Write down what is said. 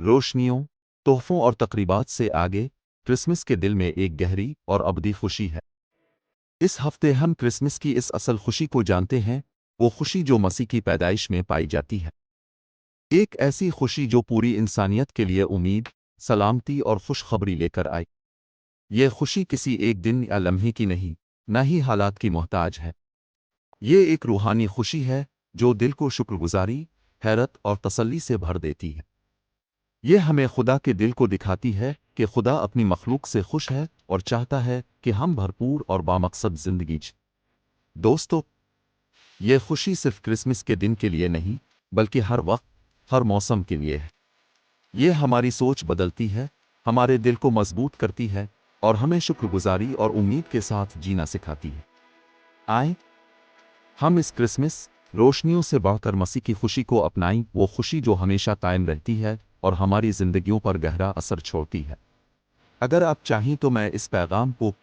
रोशनियों, तोहफों और तकरीबात से आगे क्रिसमस के दिल में एक गहरी और अबदी खुशी है। इस हफ्ते हम क्रिसमस की इस असल खुशी को जानते हैं, वो खुशी जो मसीह की पैदाइश में पाई जाती है। एक ऐसी खुशी जो पूरी इंसानियत के लिए उम्मीद, सलामती और खुशखबरी लेकर आई। ये खुशी किसी एक दिन या लम्हे की नहीं, न ही हालात की मोहताज है। ये एक रूहानी खुशी है जो दिल को शुक्रगुजारी, हैरत और तसल्ली से भर देती है। ये हमें खुदा के दिल को दिखाती है कि खुदा अपनी मखलूक से खुश है और चाहता है कि हम भरपूर और बामकसद जिंदगी जिएं। दोस्तों, ये खुशी सिर्फ क्रिसमस के दिन के लिए नहीं, बल्कि हर वक्त, हर मौसम के लिए है। ये हमारी सोच बदलती है, हमारे दिल को मजबूत करती है और हमें शुक्रगुजारी और उम्मीद के साथ जीना सिखाती है। आए, हम इस क्रिसमस रोशनियों से बढ़कर मसीह की खुशी को अपनाएं, वो खुशी जो हमेशा कायम रहती है और हमारी जिंदगियों पर गहरा असर छोड़ती है। अगर आप चाहें तो मैं इस पैगाम को